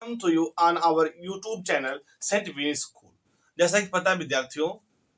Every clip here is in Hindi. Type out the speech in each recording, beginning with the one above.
Welcome to you on our YouTube channel Saint Vinny School. जैसा कि पता है विद्यार्थियों,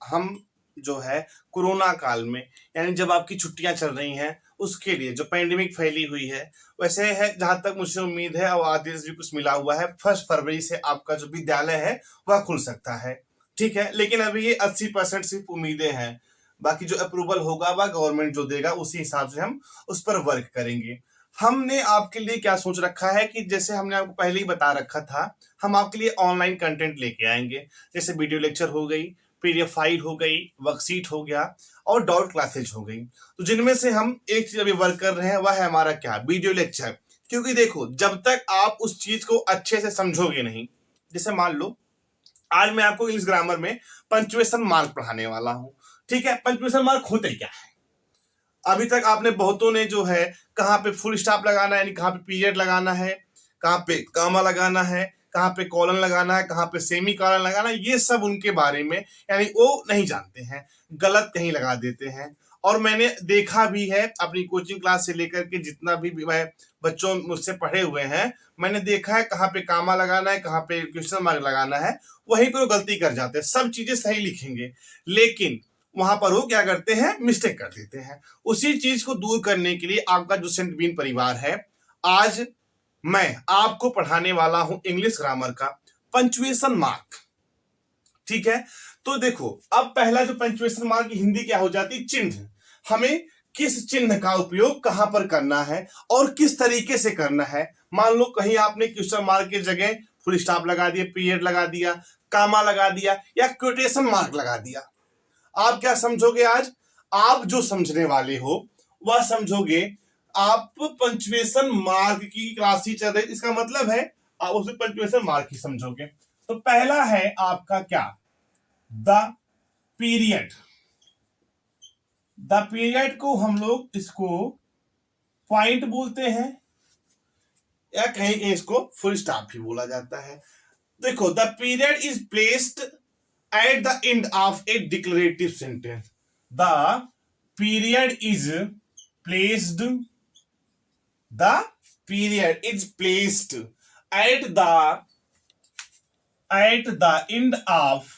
हम जो है कोरोना काल में यानी जब आपकी छुट्टियां चल रही हैं उसके लिए जो पैंडेमिक फैली हुई है वैसे है, जहां तक मुझे उम्मीद है और आदेश भी कुछ मिला हुआ है 1 फरवरी से आपका जो विद्यालय है वह खुल सकता है। ठीक है, लेकिन अभी ये 80% सिर्फ उम्मीदें हैं। बाकी जो अप्रूवल होगा वह गवर्नमेंट जो देगा उसी हिसाब से हम उस पर वर्क करेंगे। हमने आपके लिए क्या सोच रखा है कि जैसे हमने आपको पहले ही बता रखा था, हम आपके लिए ऑनलाइन कंटेंट लेके आएंगे। जैसे वीडियो लेक्चर हो गई, पीडीएफ फाइल हो गई, वर्कशीट हो गया और डाउट क्लासेज हो गई। तो जिनमें से हम एक चीज अभी वर्क कर रहे हैं वह है हमारा क्या, वीडियो लेक्चर। क्योंकि देखो, जब तक आप उस चीज को अच्छे से समझोगे नहीं, जैसे मान लो आज मैं आपको इंग्लिश ग्रामर में पंक्चुएशन मार्क पढ़ाने वाला हूं। ठीक है, पंक्चुएशन मार्क होते क्या है? अभी तक आपने बहुतों ने जो है कहाँ पे फुल स्टॉप लगाना है, यानी कहाँ पे पीरियड लगाना है, कहाँ पे कामा लगाना है, कहाँ पे कॉलन लगाना है, कहाँ पे सेमी कॉलन लगाना है, ये सब उनके बारे में यानी वो नहीं जानते हैं, गलत कहीं लगा देते हैं। और मैंने देखा भी है अपनी कोचिंग क्लास से लेकर के जितना भी मैं बच्चों मुझसे पढ़े हुए हैं, मैंने देखा है कहाँ पे कामा लगाना है, कहाँ पे क्वेश्चन मार्क लगाना है, वहीं पर वो गलती कर जाते हैं। सब चीजें सही लिखेंगे लेकिन वहां पर वो क्या करते हैं, मिस्टेक कर देते हैं। उसी चीज को दूर करने के लिए आपका जो सेंट बीन परिवार है, आज मैं आपको पढ़ाने वाला हूं इंग्लिश ग्रामर का पंक्चुएशन मार्क। ठीक है, तो देखो अब पहला जो पंक्चुएशन मार्क की हिंदी क्या हो जाती, चिन्ह। हमें किस चिन्ह का उपयोग कहां पर करना है और किस तरीके से करना है। मान लो कहीं आपने क्वेश्चन मार्क की जगह फुल स्टॉप लगा दिया, पीरियड लगा दिया, कामा लगा दिया या क्वोटेशन मार्क लगा दिया, आप क्या समझोगे? आज आप जो समझने वाले हो वह समझोगे आप पंक्चुएशन मार्क की क्लास ही चल रही, इसका मतलब है आप उसे पंक्चुएशन मार्क ही समझोगे। तो पहला है आपका क्या, द पीरियड। द पीरियड को हम लोग इसको पॉइंट बोलते हैं या कहीं कहीं इसको फुल स्टॉप भी बोला जाता है। देखो, the period is placed at the end of a declarative sentence. The period is placed. The period is placed at the end of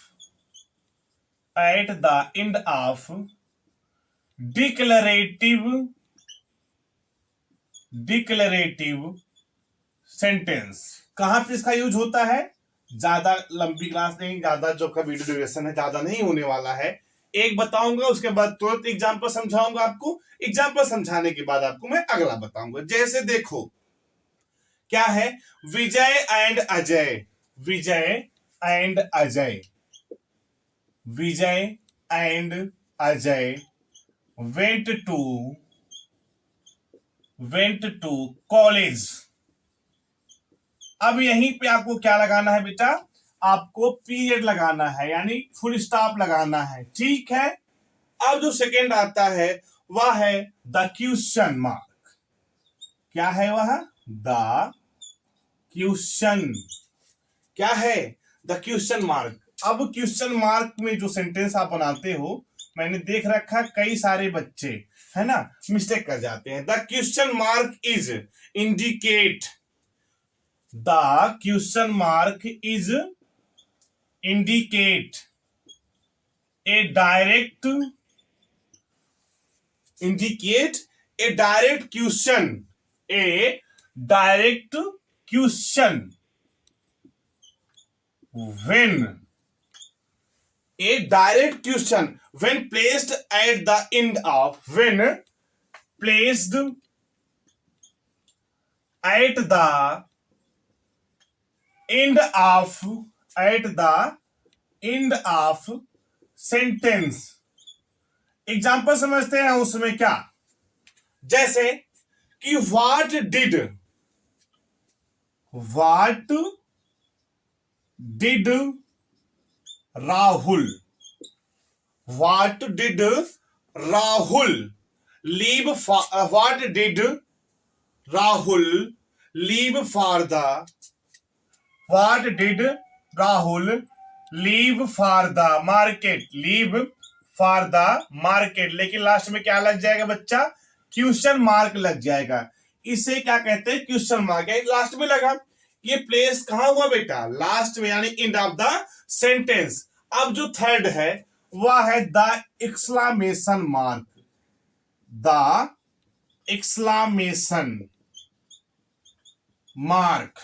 declarative sentence। कहां पे इसका यूज होता है? ज्यादा लंबी क्लास नहीं, ज्यादा जो का वीडियो ड्यूरेशन है ज्यादा नहीं होने वाला है। एक बताऊंगा उसके बाद तुरंत एग्जांपल समझाऊंगा आपको, एग्जांपल समझाने के बाद आपको मैं अगला बताऊंगा। जैसे देखो क्या है, Vijay and Ajay, Vijay and Ajay, Vijay and Ajay went to college. अब यहीं पे आपको क्या लगाना है बेटा, आपको पीरियड लगाना है यानी फुल स्टॉप लगाना है। ठीक है, अब जो सेकेंड आता है वह है द क्वेश्चन मार्क। क्या है वह? द क्वेश्चन, क्या है? The question mark. अब क्वेश्चन मार्क में जो सेंटेंस आप बनाते हो, मैंने देख रखा कई सारे बच्चे है ना मिस्टेक कर जाते हैं। The question mark is indicate, the question mark is indicate a direct question, a direct question when a direct question when placed at the end of, when placed at the end of sentence। Example समझते हैं उसमें क्या, जैसे कि what did Rahul, what did Rahul leave for, what did Rahul leave for the, what did Rahul leave for the market, leave for the market। लेकिन लास्ट में क्या लग जाएगा बच्चा, क्वेश्चन मार्क लग जाएगा। इसे क्या कहते हैं, क्वेश्चन मार्क। लास्ट में लगा ये प्लेस कहां हुआ बेटा, लास्ट में, यानी एंड ऑफ द सेंटेंस। अब जो थर्ड है वह है the exclamation mark, the exclamation mark.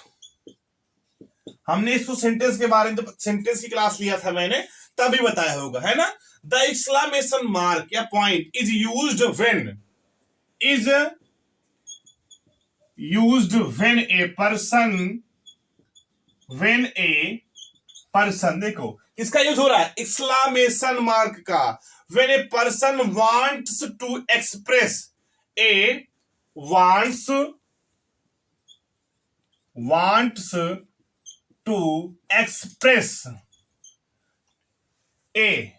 हमने इसको सेंटेंस के बारे में, सेंटेंस की क्लास लिया था मैंने, तभी बताया होगा, है ना। द एक्सक्लामेशन मार्क या point is used when a person, देखो इसका यूज हो रहा है एक्सक्लामेशन मार्क का, when a person wants to express, a wants to express, a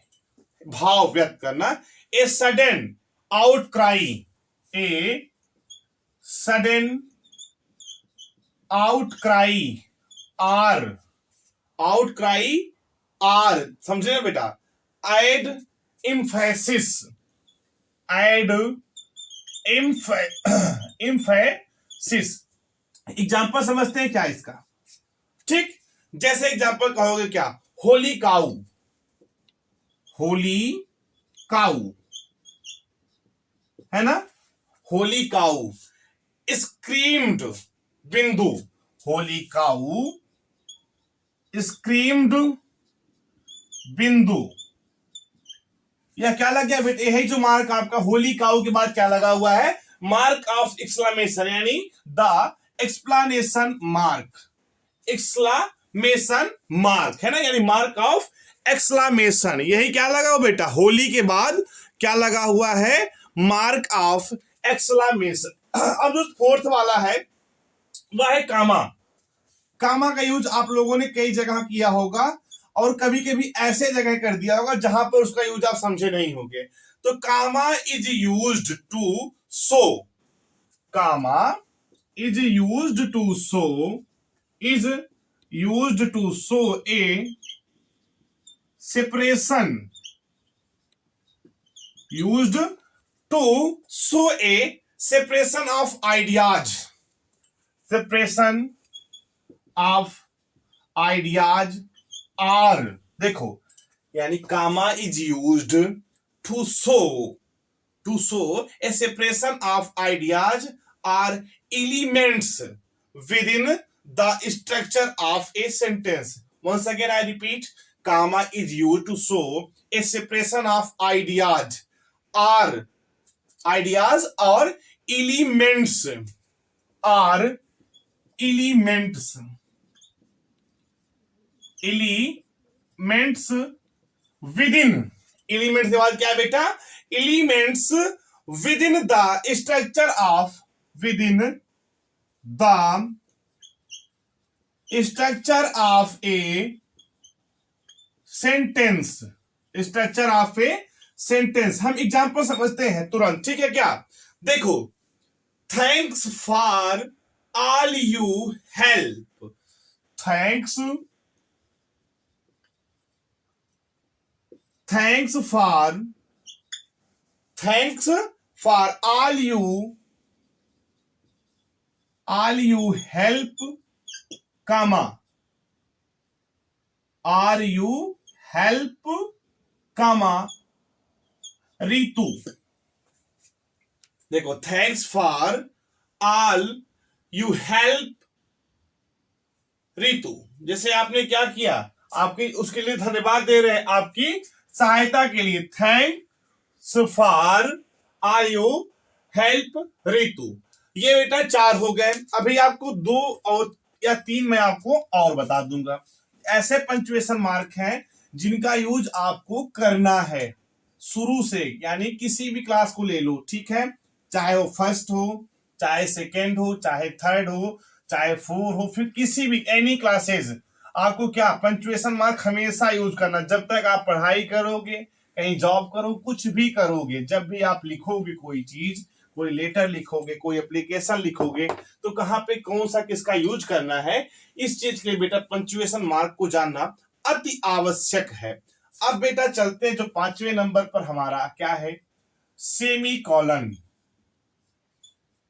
भाव व्यक्त करना, a sudden outcry, a sudden outcry are समझे ना बेटा, एड इम्फेसिस, एग्जाम्पल समझते हैं क्या इसका, ठीक। जैसे एग्जाम्पल कहोगे क्या, होली काऊ है ना, होली काऊ। स्क्रीम्ड बिंदु, होली काऊ स्क्रीम्ड बिंदु। यह क्या लग गया बेटे, यही जो मार्क आपका होली काऊ के बाद क्या लगा हुआ है, मार्क ऑफ एक्सक्लामेशन, यानी the explanation mark, exclamation mark है ना, यानी मार्क ऑफ एक्सक्लामेशन। यही क्या लगा हुआ बेटा, होली के बाद क्या लगा हुआ है, मार्क ऑफ एक्सक्लामेशन। अब जो फोर्थ वाला है वह है कामा। कामा का यूज आप लोगों ने कई जगह किया होगा और कभी कभी ऐसे जगह कर दिया होगा जहां पर उसका यूज आप समझे नहीं होंगे। तो comma is used to show, comma is used to show a separation, used to show a separation of ideas, are, देखो यानी comma is used to show a separation of ideas or elements within the structure of a sentence. Once again I repeat, comma is used to show a separation of ideas or elements within, elements के बाद क्या है बेटा, elements within the structure of a sentence, हम एग्जाम्पल समझते हैं तुरंत, ठीक है क्या। देखो, thanks for all you help, thanks for all you help, comma are you help, comma Ritu. देखो, thanks for all you help Ritu, जैसे आपने क्या किया, आपकी उसके लिए धन्यवाद दे रहे हैं, आपकी सहायता के लिए, thanks for all you help Ritu. ये बेटा 4 हो गए। अभी आपको 2 और या 3 मैं आपको और बता दूंगा। ऐसे पंक्चुएशन मार्क हैं जिनका यूज आपको करना है शुरू से, यानी किसी भी क्लास को ले लो, ठीक है, चाहे वो फर्स्ट हो, चाहे सेकेंड हो, चाहे थर्ड हो, चाहे 4 हो, फिर किसी भी एनी क्लासेस, आपको क्या पंक्चुएशन मार्क हमेशा यूज करना। जब तक आप पढ़ाई करोगे, कहीं जॉब करो, कुछ भी करोगे, जब भी आप लिखोगे कोई चीज, कोई लेटर लिखोगे, कोई एप्लीकेशन लिखोगे, तो कहां पे कौन सा किसका यूज करना है, इस चीज के लिए बेटा पंक्चुएशन मार्क को जानना अति आवश्यक है। अब बेटा चलते हैं जो 5वें नंबर पर हमारा क्या है, सेमी कॉलन।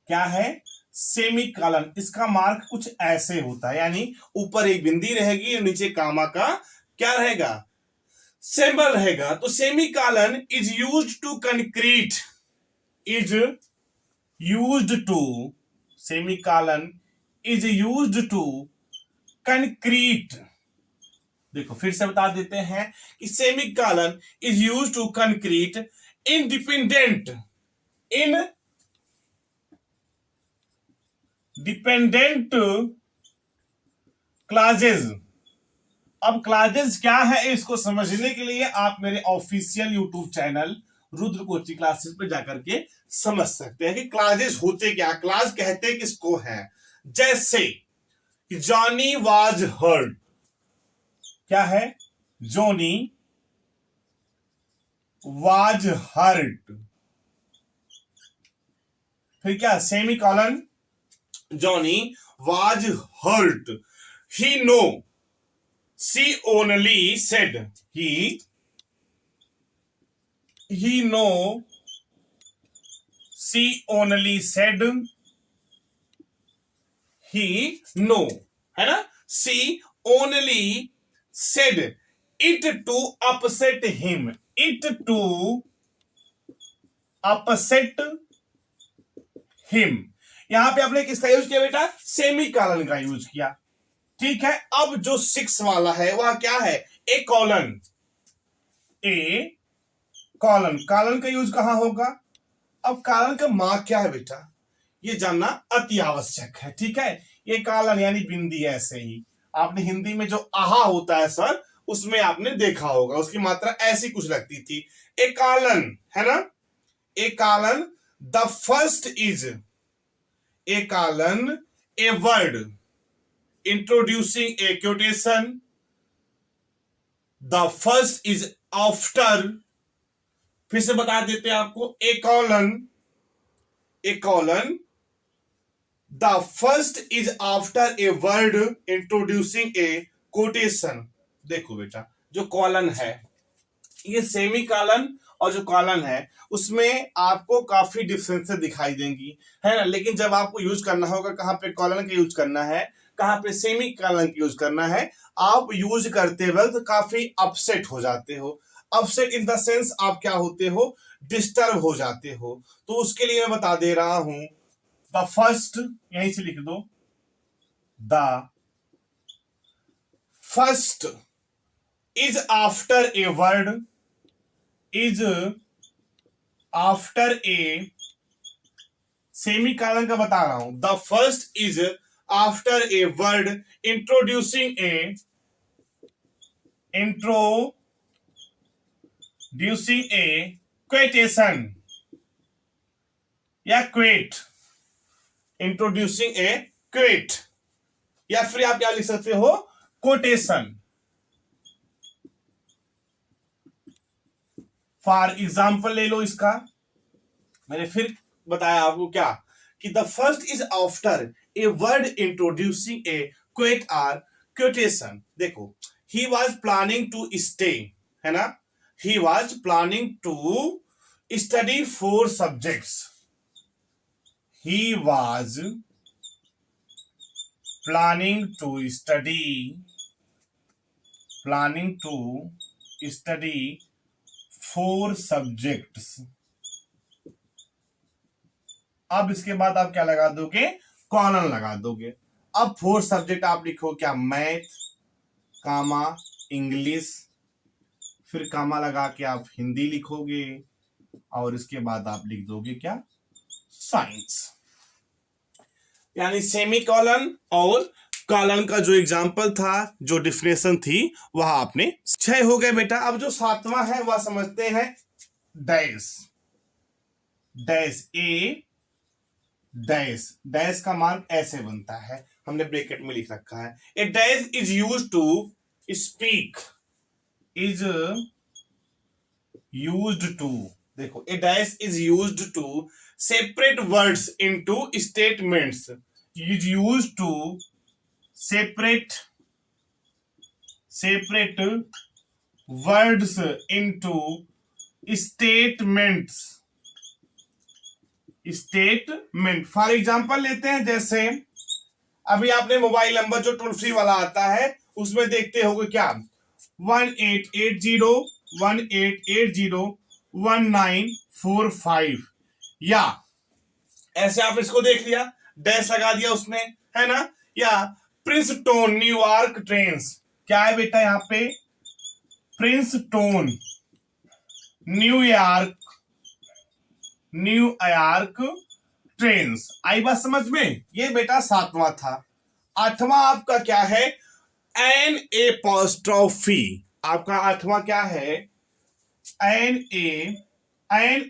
क्या है, सेमी कॉलन, इसका मार्क कुछ ऐसे होता है, यानी ऊपर एक बिंदी रहेगी और नीचे कामा का क्या रहेगा, सिंबल रहेगा। तो semi colon is used to concrete, is used to, semi colon is used to concrete. देखो फिर से बता देते हैं कि semi colon is used to concrete independent, independent clauses. अब क्लासेस क्या है इसको समझने के लिए आप मेरे official YouTube channel Rudra coaching classes पे जाकर के समझ सकते हैं कि क्लासेस होते क्या, क्लास कहते किसको है। जैसे जॉनी वाज हर्ट, क्या है, जॉनी वाज हर्ट, फिर क्या, semi colon, Johnny was hurt, he no, she only said, he know, she only said, he know, है ना, she only said it to upset him, it to upset him। यहां पे आपने किसका यूज किया बेटा, सेमी कॉलन का यूज किया। ठीक है, अब जो 6 वाला है वह क्या है, ए कॉलन, ए कॉलन, कॉलन का यूज कहां होगा। अब कॉलन का मार्क क्या है बेटा, ये जानना अति आवश्यक है। ठीक है, ये कॉलन यानी बिंदी, ऐसे ही आपने हिंदी में जो आहा होता है सर, उसमें आपने देखा होगा, उसकी मात्रा ऐसी कुछ लगती थी, ए कॉलन, है ना, a colon, the first is, a colon a word introducing a quotation, the first is after, फिर से बता देते हैं आपको, a colon, the first is after a word introducing a quotation। देखो बेटा, जो कॉलन है, ये सेमी कॉलन और जो कॉलन है उसमें आपको काफी डिफरेंसेस दिखाई देंगी, है ना, लेकिन जब आपको यूज करना होगा, कहां पे कॉलन का यूज करना है, कहां पे सेमी कॉलन का यूज करना है, आप यूज करते वक्त काफी अपसेट हो जाते हो। अपसेट इन द सेंस आप क्या होते हो, डिस्टर्ब हो जाते हो। तो उसके लिए मैं बता दे रहा हूं, द फर्स्ट, यहीं से लिख दो, the first is after a word, is after a, semicolon का बता रहा हूं, the first is after a word introducing a quotation या क्वेट, इंट्रोड्यूसिंग ए क्वेट, या फिर आप क्या लिख सकते हो, कोटेशन। फॉर एग्जाम्पल ले लो इसका, मैंने फिर बताया आपको क्या, कि the first is after a word introducing a quote or quotation. देखो, he was planning to stay, है ना, he was planning to study 4 subjects, he was planning to study 4 subjects. अब इसके बाद आप क्या लगा दोगे, कॉलन लगा दोगे। अब 4 सब्जेक्ट आप लिखो क्या, मैथ, कामा, इंग्लिश, फिर कामा लगा के आप हिंदी लिखोगे, और इसके बाद आप लिख दोगे क्या, साइंस। यानी सेमी कॉलन और कॉलन का जो एग्जाम्पल था, जो डिफिनेशन थी, वह आपने 6 हो गए बेटा। अब जो 7वां है वह समझते हैं, dash, dash, a dash, dash का मार्क ऐसे बनता है, हमने ब्रैकेट में लिख रखा है। A dash is used to speak, is used to, देखो, a dash is used to separate words into statements, is used to separate words into statements, statement. For example लेते हैं, जैसे अभी आपने मोबाइल नंबर जो टोल फ्री वाला आता है उसमें देखते होगे क्या, 1880 या ऐसे आप इसको देख लिया, डैश लगा दिया उसमें, है ना। या प्रिंसटोन न्यूयॉर्क ट्रेन्स, क्या है बेटा यहाँ पे, प्रिंसटोन न्यूयॉर्क ट्रेन्स। आई बात समझ में, ये बेटा 7वां था। 8वां आपका क्या है, एन एपोस्ट्रोफी। आपका 8वां क्या है, एन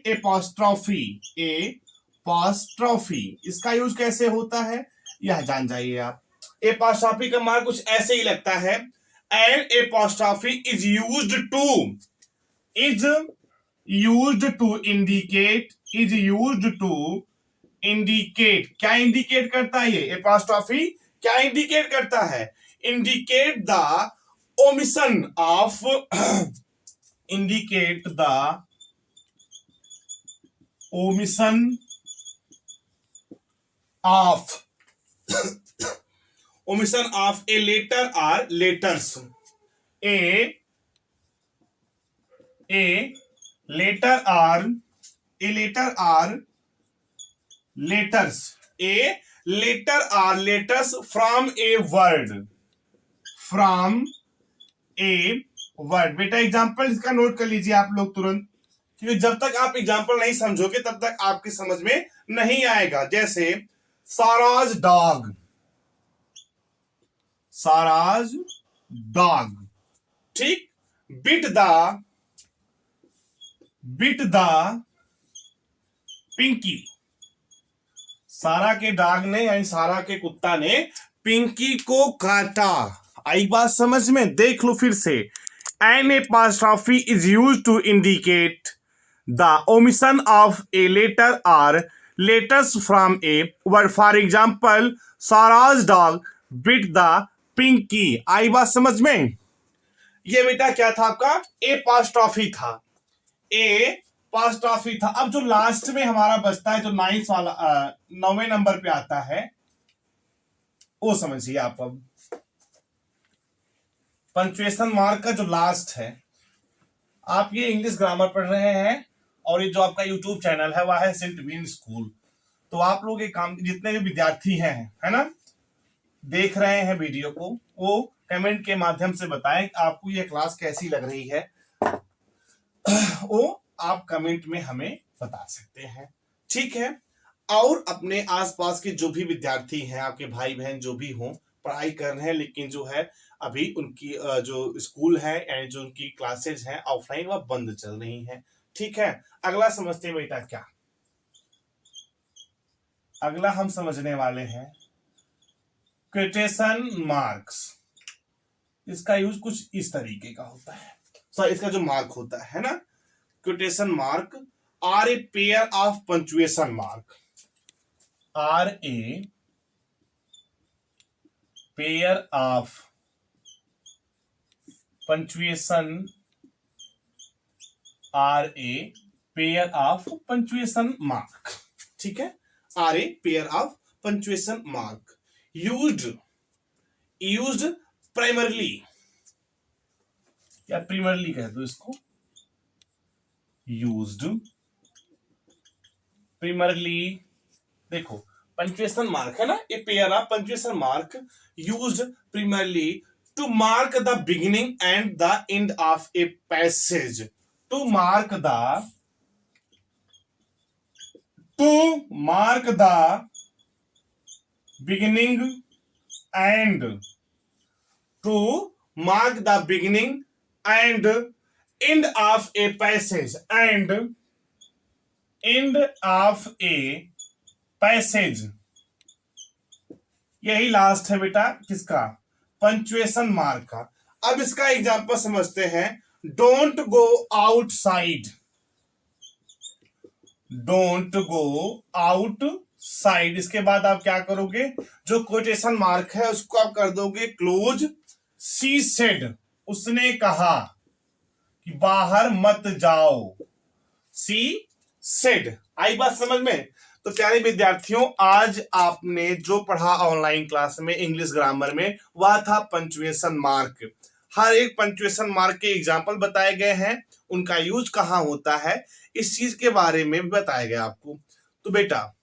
एपोस्ट्रोफी, एपोस्ट्रोफी। इसका यूज कैसे होता है यह जान जाइए आप। एपोस्ट्रोफी का मार्क कुछ ऐसे ही लगता है, an apostrophe is used to indicate, क्या इंडिकेट करता है ये एपोस्ट्रोफी, क्या इंडिकेट करता है, indicate the omission of omission of a letter or letters, a letter or letters from a word। बेटा एग्जाम्पल इसका नोट कर लीजिए आप लोग तुरंत, क्योंकि जब तक आप एग्जाम्पल नहीं समझोगे तब तक आपकी समझ में नहीं आएगा। जैसे साराज डॉग, ठीक। बिट द पिंकी, सारा के डॉग ने यानी सारा के कुत्ता ने पिंकी को काटा। आई बात समझ में, देख लो फिर से, an apostrophe is used to indicate the omission of a letter और letters from a word। for example, Sarah's dog bit the pinky। आई बात समझ में, ये बेटा क्या था आपका, एपोस्ट्रोफी था, एपोस्ट्रोफी था। अब जो लास्ट में हमारा बचता है, जो 9वें नंबर पे आता है, वो समझिए आप। अब पंक्चुएशन मार्क का जो लास्ट है, आप ये इंग्लिश ग्रामर पढ़ रहे हैं और ये जो आपका यूट्यूब चैनल है वह है सेंट विन स्कूल। तो आप लोग एक काम, जितने भी विद्यार्थी हैं, है ना, देख रहे हैं वीडियो को, वो कमेंट के माध्यम से बताएं आपको ये क्लास कैसी लग रही है। वो आप कमेंट में हमें बता सकते हैं, ठीक है। और अपने आसपास के जो भी विद्यार्थी हैं, आपके भाई बहन जो भी हों, पढ़ाई कर रहे हैं लेकिन जो है अभी उनकी जो स्कूल है यानी जो उनकी क्लासेज हैं ऑफलाइन वह बंद चल रही हैं, ठीक है। अगला समझते हैं बेटा क्या, अगला हम समझने वाले हैं क्वेटेशन मार्क्स। इसका यूज कुछ इस तरीके का होता है, इसका जो मार्क होता है ना, quotation mark are a pair of punctuation mark, are a pair of punctuation, are a pair of punctuation mark, ठीक है। Are a pair of punctuation mark used primarily, या प्राइमरली कह दो इसको, यूज्ड प्राइमरली। देखो पंक्चुएशन मार्क है ना, a pair of punctuation mark used primarily to mark the beginning and the end of a passage, to mark the beginning and end of a passage, and end of a passage। यही लास्ट है बेटा किसका, पंक्चुएशन मार्क का। अब इसका एग्जांपल समझते हैं, don't go outside, don't go outside. इसके बाद आप क्या करोगे, जो कोटेशन मार्क है उसको आप कर दोगे क्लोज। शी सेड, उसने कहा कि बाहर मत जाओ, शी सेड। आई बात समझ में। तो प्यारे विद्यार्थियों, आज आपने जो पढ़ा ऑनलाइन क्लास में इंग्लिश ग्रामर में, वह था पंक्चुएशन मार्क। हर एक पंक्चुएशन मार्क के एग्जाम्पल बताए गए हैं, उनका यूज कहाँ होता है, इस चीज के बारे में भी बताया गया आपको। तो बेटा,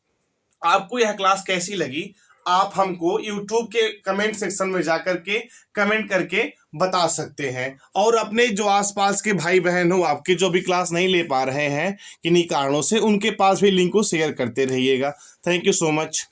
आपको यह क्लास कैसी लगी, आप हमको YouTube के कमेंट सेक्शन में जाकर के कमेंट करके बता सकते हैं। और अपने जो आसपास के भाई बहन हो आपके, जो भी क्लास नहीं ले पा रहे हैं किन्हीं कारणों से, उनके पास भी लिंक को शेयर करते रहिएगा। Thank you so much.